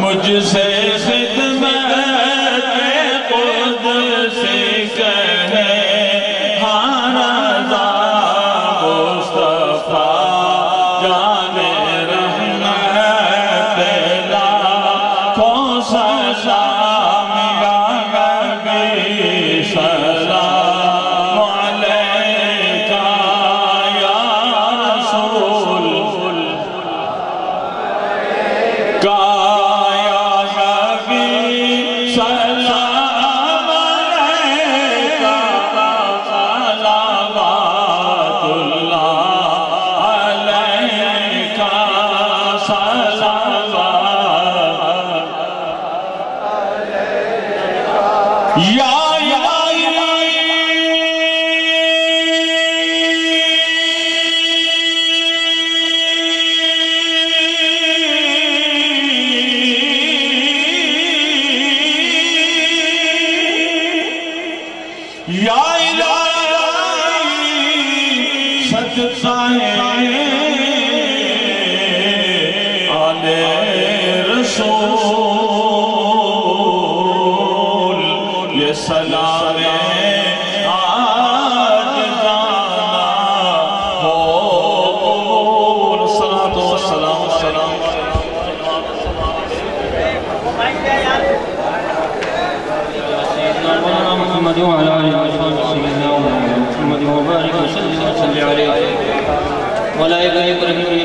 مجھ سے خدمت قدسی کہے ہاں رضا مصطفیٰ جان رحمت لاکھوں سلام یا نبی سلام علیکہ یا رسول کا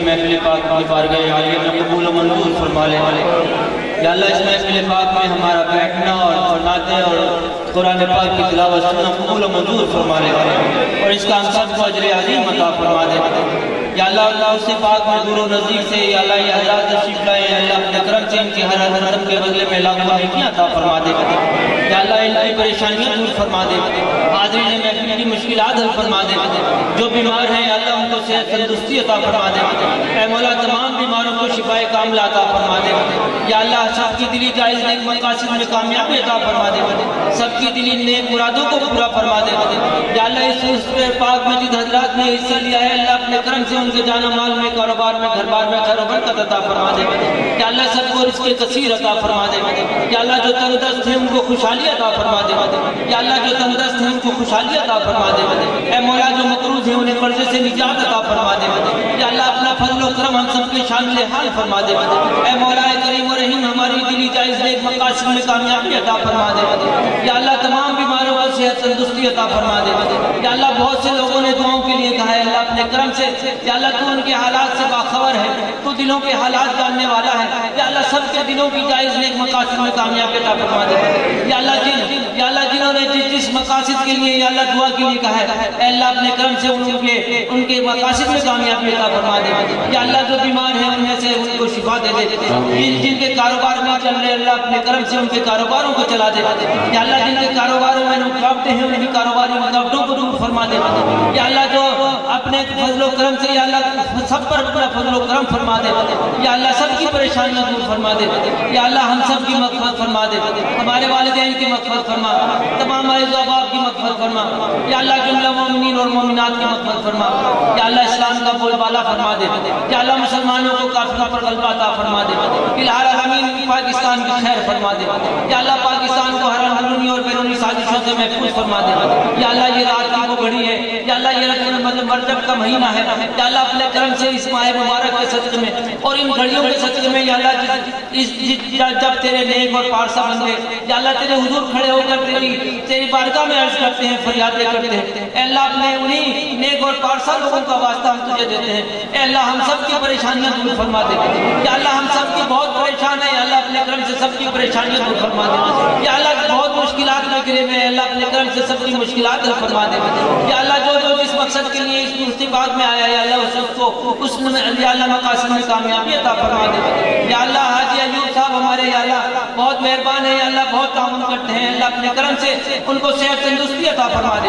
محفل پاک کی بارگاہ عالیہ میں قبول و منظور فرما لے یا اللہ اس محفل پاک میں ہمارا بیٹھنا اور نعتیں اور قرآن پاک کی تلاوت سننا قبول و منظور فرما لے اور اس کا ہم سب کو اجر عظیم عطا فرما دے یا اللہ اس سے پاک میں دور و نزدیک سے یا اللہ یہ حضرات تشریف لائے یا اللہ اپنے کرم سے ان کی ہر حرم کے بدلے میں لاکھوں نیکیاں عطا فرما دے یا اللہ ان کی پریشانیاں دور فرما دے حاضرین محفل کی مشکلات حل فرما دے جو بیمار ہیں یا اللہ ان کو صحت تندرستی عطا فرما دے اے مولا تمام بیماروں کو شفائے کاملہ عطا فرما دے یا اللہ سب کی دلی جائز نیک مقاصد میں کامیابی عطا فرما دے سب کی دلی نیک مرادوں کو پورا فرما دے یا اللہ اس پاک میں جن حضرات نے حصہ لیا ہے اللہ اپنے کرم سے ان کے جان و مال میں کاروبار میں گھر بار میں خیر و برکت عطا فرما دے یا اللہ سب کو رزق کثیر عطا فرما دے یا اللہ جو تندرست ہیں ان کو خوشحالی عطا فرما دے یا اللہ جو تندرست ہیں ان کو خوشحالی عطا فرما دے اے مولا جو مقروض ہیں انہیں قرضے سے نجات عطا فرما دے یا اللہ اپنا فضل و کرم ہم سب کے شامل حال فرما دے اے مولا کریم و رحیم ہماری دلی جائز نیک مقاصد میں کامیابی عطا فرما دے یا اللہ تمام بیماروں کو صحت تندرستی عطا فرما دے یا اللہ بہت سے لوگوں نے دعاؤں کے لیے کہا ہے اللہ اپنے کرم سے یا اللہ تو ان کے حالات سے باخبر ہے تو دلوں کے حالات جاننے والا ہے یا اللہ سب کے دلوں کی جائز نیک مقاصد میں کامیابی عطا فرما دے یا اللہ جنہوں نے جس مقاصد کے لیے یا اللہ دعا کے لیے کہا ہے اے اللہ اپنے کرم سے ان کے مقاصد میں کامیابی عطا فرما دے یا اللہ جو بیمار ہیں ان میں سے ان کو شفا دے دے جن کے کاروبار میں چل رہے اللہ اپنے کرم سے ان کے کاروباروں کو چلا دے یا اللہ جن کے کاروباروں میں رکاوٹیں ہیں ان کی کاروباری رکاوٹوں کو دور فرما دے یا اللہ جو اپنے فضل و کرم سے یا اللہ سب پر اپنا فضل و کرم فرما دے یا اللہ سب کی پریشانیاں دور فرما دے یا اللہ ہم سب کی مغفرت فرما دے ہمارے والدین کی مغفرت فرما تمام مریض و احباب کی مغفرت فرما یا اللہ جملہ مومنین اور مومنات کی مغفرت فرما یا اللہ اسلام کا بول بالا فرما دے یا اللہ مسلمانوں کو کافروں پر غلبہ عطا فرما دے فی العالمین پاکستان کی خیر فرما دے یا اللہ پاکستان کو ہر اندرونی اور بیرونی سازشوں سے محفوظ فرما دے یا اللہ یہ رات کی وہ گھڑی ہے یا اللہ یہ مرجب کا مہینہ ہے یا اللہ اپنے کرم سے اس ماہ مبارک کے صدقے میں اور ان گھڑیوں کے صدقے میں یا اللہ جب تیرے نیک اور پارسا بندے یا اللہ تیرے حضور کھڑے ہو کر تیری بارگاہ میں عرض کرتے ہیں فریادیں کرتے ہیں اے اللہ اپنے انہی نیک اور پارسا لوگوں کا واسطہ ہم تجھے دیتے ہیں اے اللہ ہم سب کی پریشانیاں دور فرما دے یا اللہ ہم سب کی بہت پریشان ہے یا اللہ اپنے کرم سے سب کی پریشانیاں دور فرما دے یا اللہ بہت مشکلات میں گرے ہوئے اللہ اپنے کرم سے سب کی مشکلات حل فرما دے یا اللہ جو اس مقصد کے لیے اس مصیبات میں آیا یا اللہ اس کو اس یا اللہ مقاصد میں کامیابی عطا فرما دے یا اللہ حاجی ایوب صاحب ہمارے یا اللہ بہت مہربان ہے یا اللہ بہت تعاون کرتے ہیں اللہ اپنے کرم سے ان کو صحت تندرستی عطا فرما دے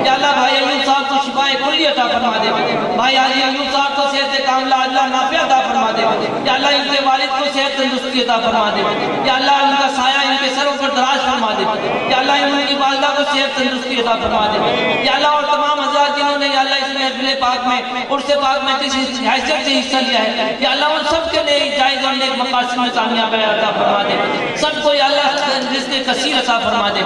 یا اللہ بھائی ایوب صاحب کو شفائے کلی عطا فرما دے بھائی حاجی ایوب صاحب کو صحت کاملہ اللہ نافع عطا فرما دے یا اللہ ان کے والد کو صحت تندرستی عطا فرما دے یا اللہ ان کا سایہ ان کے سروں پر دراز فرما دے یا اللہ ان کی والدہ کو صحت تندرستی عطا فرما دے یا اللہ اور تمام حضرات جنہوں نے یا اللہ اس محفل پاک میں عرس پاک میں جس حیثیت سے حصہ لیا ہے یا اللہ ان سب کے لیے جائز اور نیک مقاصد میں کامیاب عطا فرما دے، سب کو یا اللہ رزق کثیر عطا فرما دے،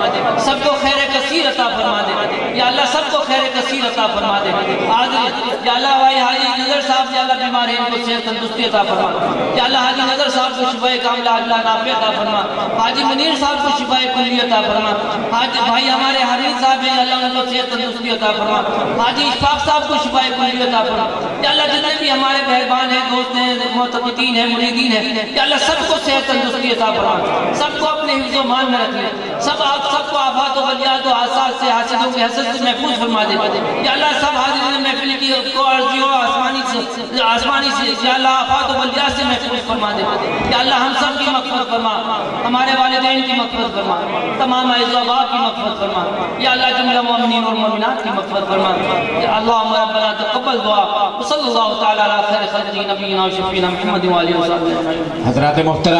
سب کو خیر کثیر عطا فرما دے یا اللہ، سب کو خیر کثیر عطا فرما دے۔ حاضر یا اللہ بھائی حاجی نظر صاحب یا اللہ بیمار ہیں، ان کو صحت تندرستی عطا فرما یا اللہ، حاجی نظر صاحب کو شفا کاملہ اللہ نافع عطا فرما، حاجی منیر صاحب کو شفا کلی عطا فرما، حاجی بھائی ہمارے حمید صاحب ہیں اللہ ان کو صحت تندرستی عطا فرما، حاجی اشفاق صاحب کو شفا کلی عطا فرما یا اللہ، جتنے بھی ہمارے مہربان ہیں، دوست ہیں، معتقدین ہیں، مریدین ہیں یا اللہ، سب کو صحت تندرستی عطا فرما، سب کو اپنے حفظ و مان میں رکھ لے، سب کو آفات و بلیات و حساد سے، حاسدوں کے حسد سے محفوظ فرما دے یا اللہ، سب حاضرین محفل کی کو عرضی و آسمانی سے یا اللہ آفات و بلیات سے محفوظ فرما دے یا اللہ، ہم سب کی مغفرت فرما، ہمارے والدین کی مغفرت فرما، تمام اعز و احباب کی مغفرت فرما یا اللہ، جملہ مومنین اور مومنات کی مغفرت فرما یا اللہم ربنا تقبل دعا وصلی اللہ تعالی علی خیر خلقہ نبینا و شفیعنا محمد و آلہ و صحبہ۔ حضرات محترم